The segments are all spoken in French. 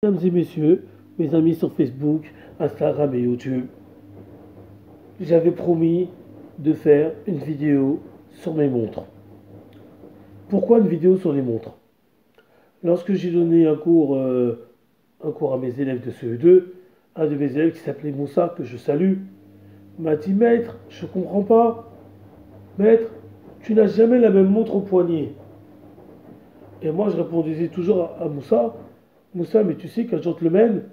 Mesdames et messieurs, mes amis sur Facebook, Instagram et YouTube, j'avais promis de faire une vidéo sur mes montres. Pourquoi une vidéo sur les montres? Lorsque j'ai donné un cours à mes élèves de CE2, un de mes élèves qui s'appelait Moussa, que je salue, m'a dit: Maître, je ne comprends pas. Maître, tu n'as jamais la même montre au poignet. Et moi, je répondais toujours à Moussa: Moussa, mais tu sais qu'un gentleman,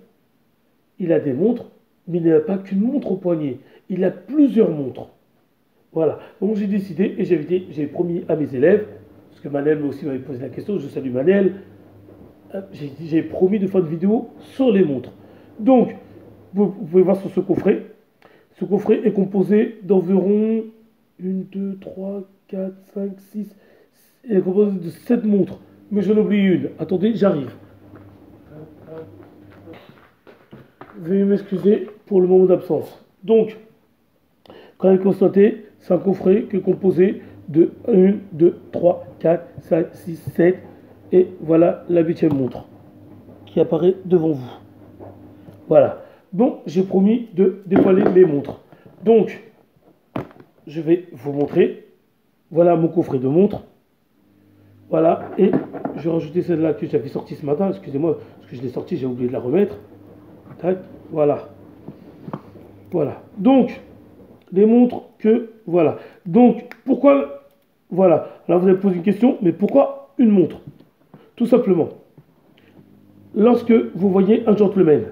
il a des montres, mais il n'a pas qu'une montre au poignet. Il a plusieurs montres. Voilà. Donc j'ai décidé et j'ai promis à mes élèves, parce que Manel aussi m'avait posé la question, je salue Manel, j'ai promis de faire une vidéo sur les montres. Donc, vous pouvez voir sur ce coffret. Ce coffret est composé d'environ 1, 2, 3, 4, 5, 6. Il est composé de 7 montres. Mais j'en oublie une. Attendez, j'arrive. Veuillez m'excuser pour le moment d'absence. Donc, quand vous constatez, c'est un coffret qui est composé de 1, 2, 3, 4, 5, 6, 7. Et voilà la 8e montre qui apparaît devant vous. Voilà. Donc, j'ai promis de dévoiler mes montres. Donc, je vais vous montrer. Voilà mon coffret de montres. Voilà. Et je vais rajouter celle-là que j'avais sortie ce matin. Excusez-moi, parce que je l'ai sortie, j'ai oublié de la remettre. Tac. Voilà. Voilà. Donc, les montres que... Voilà. Donc, pourquoi... Voilà. Alors, vous allez poser une question, mais pourquoi une montre? Tout simplement. Lorsque vous voyez un gentleman,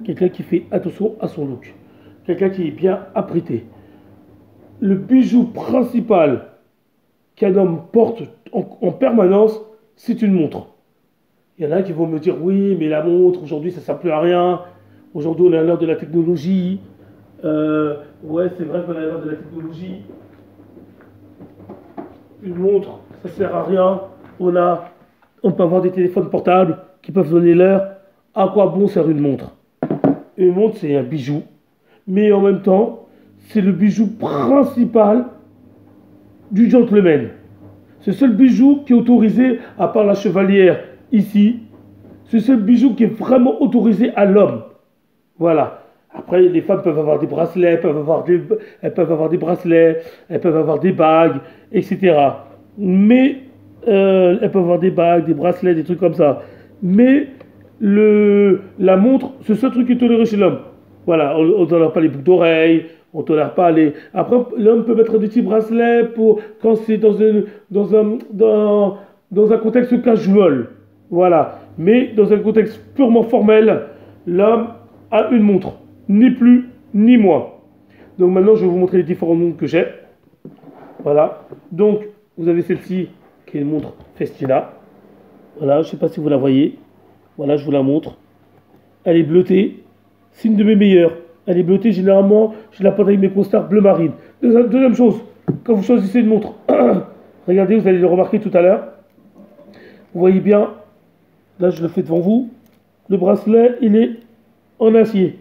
quelqu'un qui fait attention à son look, quelqu'un qui est bien apprêté. Le bijou principal qu'un homme porte en permanence, c'est une montre. Il y en a qui vont me dire: oui, mais la montre, aujourd'hui, ça ne sert plus à rien. Aujourd'hui, on est à l'heure de la technologie. Ouais, c'est vrai qu'on est à l'heure de la technologie. Une montre, ça ne sert à rien. On peut avoir des téléphones portables qui peuvent donner l'heure. À quoi bon sert une montre? Une montre, c'est un bijou. Mais en même temps, c'est le bijou principal du gentleman. C'est le seul bijou qui est autorisé, à part la chevalière ici. C'est le seul bijou qui est vraiment autorisé à l'homme. Voilà. Après, les femmes peuvent avoir des bracelets, elles peuvent avoir des bracelets, elles peuvent avoir des bagues, etc. Mais elles peuvent avoir des bagues, des bracelets, des trucs comme ça. Mais la montre, c'est le seul truc qui est toléré chez l'homme. Voilà, on ne tolère pas les boucles d'oreilles, on ne tolère pas les... Après, l'homme peut mettre des petits bracelets pour quand c'est dans un contexte casual. Voilà. Mais dans un contexte purement formel, l'homme a une montre. Ni plus, ni moins. Donc maintenant, je vais vous montrer les différentes montres que j'ai. Voilà. Donc, vous avez celle-ci, qui est une montre Festina. Voilà, je ne sais pas si vous la voyez. Voilà, je vous la montre. Elle est bleutée. C'est une de mes meilleures. Elle est bleutée, généralement, je la porte avec mes costards bleu marine. Deuxième chose, quand vous choisissez une montre, regardez, vous allez le remarquer tout à l'heure. Vous voyez bien, là je le fais devant vous, le bracelet, il est en acier.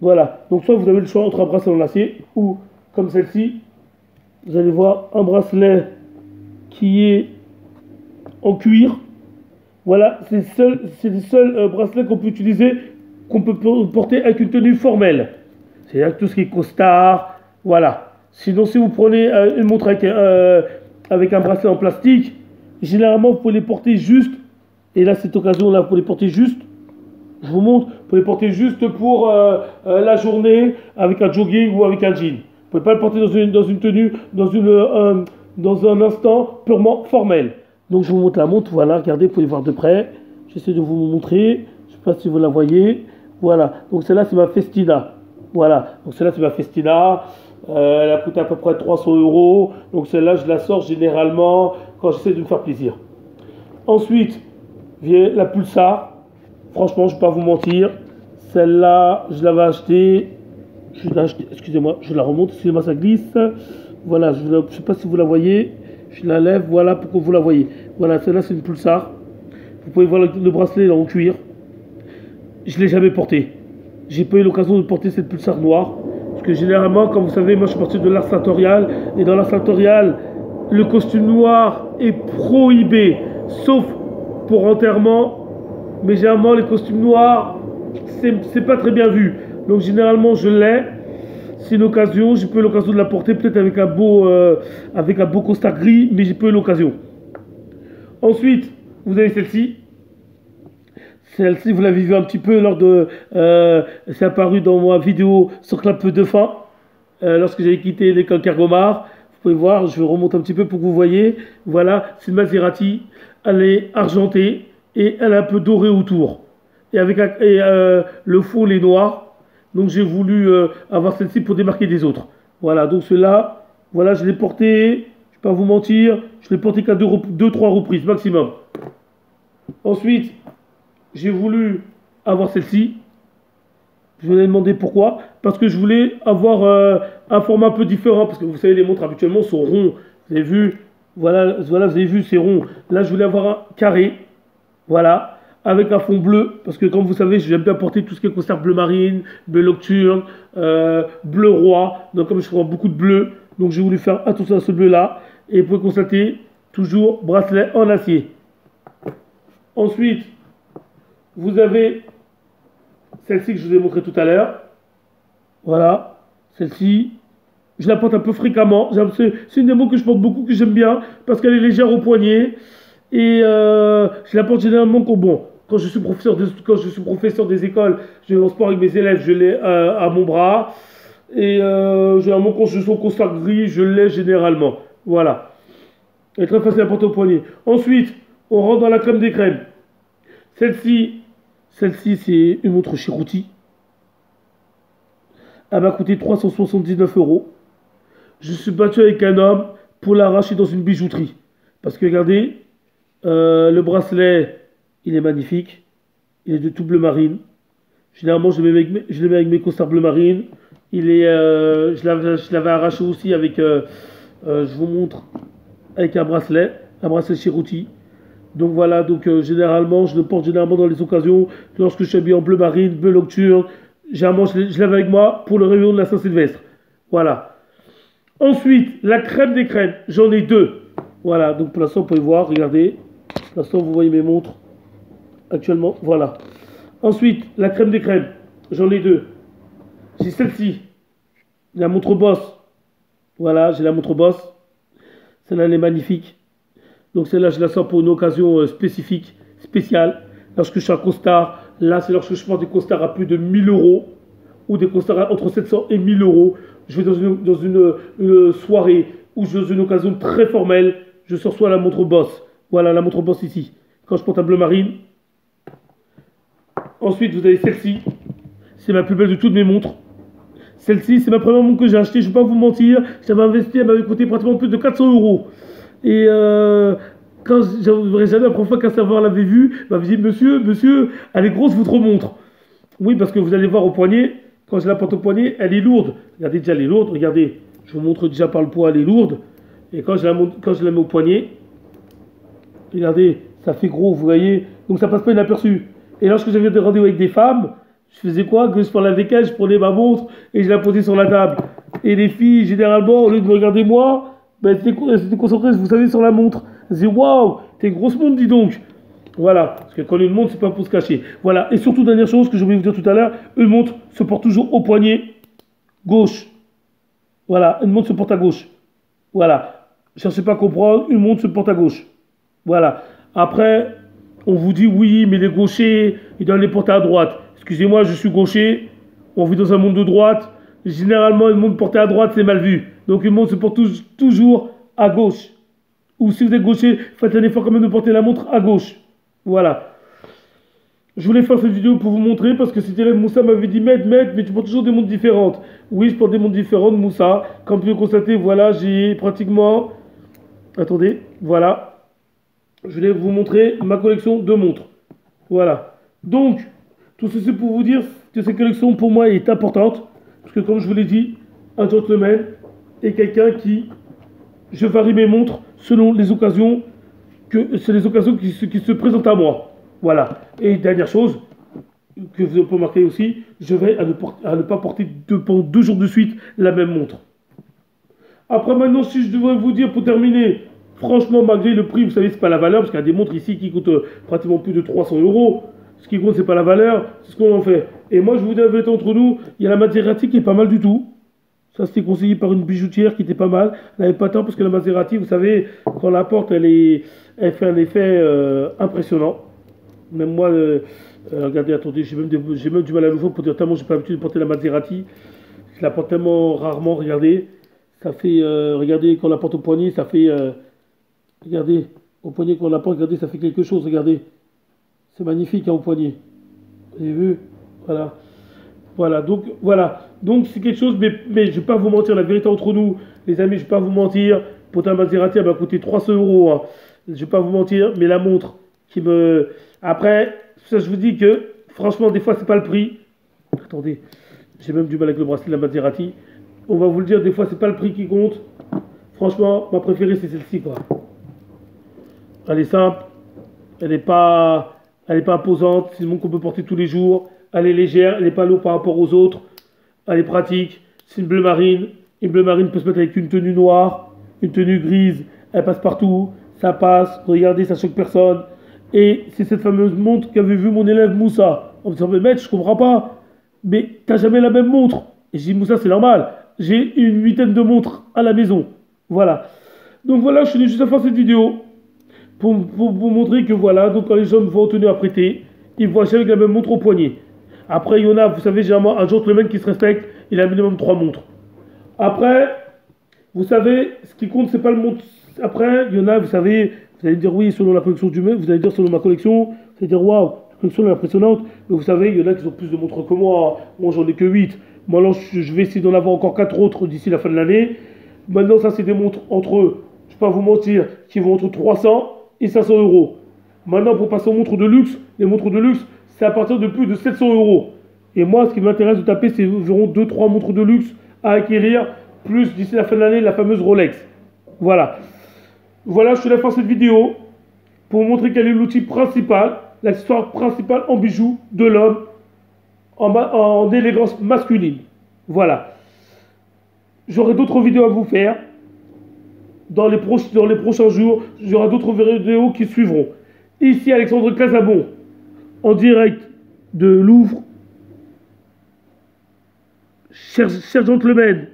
Voilà, donc soit vous avez le choix entre un bracelet en acier ou, comme celle-ci, vous allez voir un bracelet qui est en cuir. Voilà, c'est les seuls bracelets qu'on peut utiliser, qu'on peut porter avec une tenue formelle. C'est-à-dire tout ce qui est costard, voilà. Sinon, si vous prenez une montre avec un bracelet en plastique, généralement, vous pouvez les porter juste, et là, cette occasion-là, vous pouvez les porter juste, je vous montre, vous pouvez les porter juste pour la journée, avec un jogging ou avec un jean. Vous ne pouvez pas le porter dans une tenue, dans un instant purement formel. Donc je vous montre la montre, voilà, regardez, vous pouvez voir de près. J'essaie de vous montrer, je ne sais pas si vous la voyez. Voilà, donc celle-là c'est ma Festina. Voilà, donc celle-là c'est ma Festina. Elle a coûté à peu près 300 €. Donc celle-là je la sors généralement quand j'essaie de me faire plaisir. Ensuite vient la Pulsar. Franchement, je ne vais pas vous mentir. Celle-là, je l'avais achetée. Excusez-moi, je la remonte, excusez-moi, ça glisse. Voilà, je ne sais pas si vous la voyez. Je la lève, voilà, pour que vous la voyez. Voilà, celle-là, c'est une Pulsar. Vous pouvez voir le bracelet là, en cuir. Je ne l'ai jamais porté. J'ai pas eu l'occasion de porter cette Pulsar noire. Parce que généralement, comme vous savez, moi, je suis parti de l'art sartorial. Et dans l'art sartorial, le costume noir est prohibé. Sauf pour enterrement mais généralement les costumes noirs, c'est pas très bien vu. Donc généralement je l'ai. C'est une occasion, j'ai pas eu l'occasion de la porter, peut-être avec un beau costard gris, mais j'ai pas eu l'occasion. Ensuite, vous avez celle-ci. Celle-ci, vous l'avez vu un petit peu lors de. C'est apparu dans ma vidéo sur Clap de fin, lorsque j'avais quitté l'école Kergomar. Vous pouvez voir, je remonte un petit peu pour que vous voyez. Voilà, c'est une Maserati. Elle est argentée et elle est un peu dorée autour. Le fond, il est noir. Donc j'ai voulu avoir celle-ci pour démarquer des autres. Voilà, donc celle-là, voilà, je l'ai porté, je ne vais pas vous mentir, je l'ai porté qu'à 2-3 reprises maximum. Ensuite, j'ai voulu avoir celle-ci. Je vous ai demandé pourquoi. Parce que je voulais avoir un format un peu différent. Parce que vous savez, les montres habituellement sont ronds. Vous avez vu, voilà, vous avez vu, c'est rond. Là, je voulais avoir un carré. Voilà. Avec un fond bleu, parce que comme vous savez, j'aime bien porter tout ce qui est costard bleu marine, bleu nocturne, bleu roi, donc comme je prends beaucoup de bleu, donc j'ai voulu faire attention à ce bleu là, et vous pouvez constater, toujours bracelet en acier. Ensuite, vous avez celle-ci que je vous ai montré tout à l'heure, voilà, celle-ci, je la porte un peu fréquemment, c'est une des montres que je porte beaucoup, que j'aime bien, parce qu'elle est légère au poignet, et je la porte généralement quand je suis professeur des écoles, je vais en sport avec mes élèves, je l'ai à mon bras. Et généralement, quand je suis au costard gris, je l'ai généralement. Voilà. Elle est très facile à porter au poignet. Ensuite, on rentre dans la crème des crèmes. Celle-ci, c'est une montre Chirouti. Elle m'a coûté 379 €. Je suis battu avec un homme pour l'arracher dans une bijouterie. Parce que regardez, le bracelet, il est magnifique. Il est de tout bleu marine. Généralement, je le mets avec mes costards bleu marine. Je l'avais arraché aussi avec, je vous montre, avec un bracelet Chirouti. Donc voilà, généralement, je le porte généralement dans les occasions, lorsque je suis habillé en bleu marine, bleu nocturne. Généralement, je l'avais avec moi pour le réveillon de la Saint-Sylvestre. Voilà. Ensuite, la crème des crèmes, j'en ai deux. Voilà, donc pour l'instant, vous pouvez voir, regardez. Pour l'instant, vous voyez mes montres. Actuellement, voilà. Ensuite, la crème des crèmes, j'en ai deux. J'ai celle-ci, la montre Boss. Voilà, j'ai la montre Boss. Celle-là, elle est magnifique. Donc celle-là, je la sors pour une occasion spéciale. Lorsque je suis en costard, là, c'est lorsque je porte des costards à plus de 1000 € ou des costards entre 700 et 1000 €. Je vais dans une soirée ou dans une occasion très formelle, je sors soit la montre Boss. Voilà, la montre Boss ici. Quand je porte un bleu marine. Ensuite, vous avez celle-ci. C'est ma plus belle de toutes mes montres. Celle-ci, c'est ma première montre que j'ai achetée. Je ne vais pas vous mentir. J'avais investi, elle m'avait coûté pratiquement plus de 400 €. Et quand j'avais jamais la première fois qu'un serveur l'avait vue, il m'avait dit monsieur, elle est grosse votre montre. Oui, parce que vous allez voir au poignet, quand je la porte au poignet, elle est lourde. Regardez déjà, elle est lourde. Regardez, je vous montre déjà par le poids, elle est lourde. Et quand je la mets au poignet, regardez, ça fait gros, vous voyez. Donc ça passe pas inaperçu. Et lorsque j'avais des rendez-vous avec des femmes, je faisais quoi? Que je parlais avec elles, je prenais ma montre et je la posais sur la table. Et les filles, généralement, au lieu de me regarder moi, ben, elles étaient concentrées, vous savez, sur la montre. Elles disaient, waouh, t'es une grosse montre, dis donc. Voilà, parce que quand une montre, c'est pas pour se cacher. Voilà, et surtout, dernière chose que je voulais vous dire tout à l'heure, une montre se porte toujours au poignet gauche. Voilà, une montre se porte à gauche. Voilà, cherchez pas à comprendre, une montre se porte à gauche. Voilà, après, on vous dit oui, mais les gauchers, ils doivent les porter à droite. Excusez-moi, je suis gaucher, on vit dans un monde de droite. Généralement, une montre portée à droite, c'est mal vu. Donc une montre se porte toujours à gauche. Ou si vous êtes gaucher, faites un effort quand même de porter la montre à gauche. Voilà. Je voulais faire cette vidéo pour vous montrer parce que c'était là que Moussa m'avait dit mais tu portes toujours des montres différentes. Oui, je porte des montres différentes, Moussa. Comme vous pouvez constater, voilà, j'ai pratiquement... Attendez, voilà. Je voulais vous montrer ma collection de montres. Voilà. Donc, tout ceci pour vous dire que cette collection pour moi est importante. Parce que comme je vous l'ai dit, un gentleman est quelqu'un qui... Je varie mes montres selon les occasions c'est les occasions qui se présentent à moi. Voilà. Et dernière chose que vous pouvez remarquer aussi, je vais à ne pas porter pendant 2 jours de suite la même montre. Après maintenant, si je devrais vous dire pour terminer, franchement, malgré le prix, vous savez, c'est pas la valeur, parce qu'il y a des montres ici qui coûtent pratiquement plus de 300 €. Ce qui compte, c'est pas la valeur, c'est ce qu'on en fait. Et moi, je vous dis la vérité entre nous, il y a la Maserati qui est pas mal du tout. Ça, c'était conseillé par une bijoutière qui était pas mal. Elle n'avait pas tant parce que la Maserati, vous savez, quand la porte, elle fait un effet impressionnant. Même moi, regardez, attendez, j'ai même du mal à l'ouvrir pour dire tellement j'ai pas l'habitude de porter la Maserati. Je la porte tellement rarement, regardez. Ça fait, regardez, quand on la porte au poignet, ça fait, regardez, au poignet, quand on la porte, regardez, ça fait quelque chose, regardez. C'est magnifique, hein, au poignet. Vous avez vu? Voilà. Voilà, donc voilà. Donc c'est quelque chose, mais je ne vais pas vous mentir, la vérité entre nous, les amis, je ne vais pas vous mentir. Pour ta Maserati, elle m'a coûté 300 euros. Hein. Je ne vais pas vous mentir, mais la montre qui me. Après, ça, je vous dis que, franchement, des fois, c'est pas le prix. Attendez, j'ai même du mal avec le bracelet de la Maserati. On va vous le dire, des fois, c'est pas le prix qui compte. Franchement, ma préférée, c'est celle-ci, quoi. Elle est simple, elle est pas imposante, c'est une montre qu'on peut porter tous les jours. Elle est légère, elle n'est pas lourde par rapport aux autres. Elle est pratique. C'est une bleu marine. Une bleu marine peut se mettre avec une tenue noire, une tenue grise. Elle passe partout. Ça passe. Regardez, ça choque personne. Et c'est cette fameuse montre qu'avait vu mon élève Moussa. En me disant, mais maître, je comprends pas. Mais t'as jamais la même montre. Et j'ai dit, Moussa, c'est normal. J'ai une huitaine de montres à la maison. Voilà. Donc voilà, je suis venu juste à faire cette vidéo pour montrer que voilà, donc quand les hommes vont en tenue à prêter, ils voient avec la même montre au poignet. Après, il y en a, vous savez, généralement, un gentleman qui se respecte, il a un minimum 3 montres. Après, vous savez, ce qui compte, c'est pas le montre. Après, il y en a, vous savez, vous allez dire oui, selon la collection du mec, vous allez dire selon ma collection, vous allez dire waouh, la collection est impressionnante. Mais vous savez, il y en a qui ont plus de montres que moi. Moi, j'en ai que 8. Moi, là, je vais essayer d'en avoir encore 4 autres d'ici la fin de l'année. Maintenant, ça, c'est des montres entre eux, je ne vais pas vous mentir, qui vont entre 300 et 500 euros. Maintenant, pour passer aux montres de luxe, les montres de luxe, c'est à partir de plus de 700 euros. Et moi, ce qui m'intéresse de taper, c'est environ 2-3 montres de luxe à acquérir, plus d'ici la fin de l'année, la fameuse Rolex. Voilà. Voilà, je te laisse faire cette vidéo pour vous montrer quel est l'outil principal, l'accessoire principal en bijoux de l'homme en élégance masculine. Voilà. J'aurai d'autres vidéos à vous faire. Dans les prochains jours, il y aura d'autres vidéos qui suivront. Ici, Alexandre Casabon, en direct de Louvre. Chers gentlemen,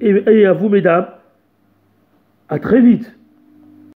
et à vous, mesdames, à très vite.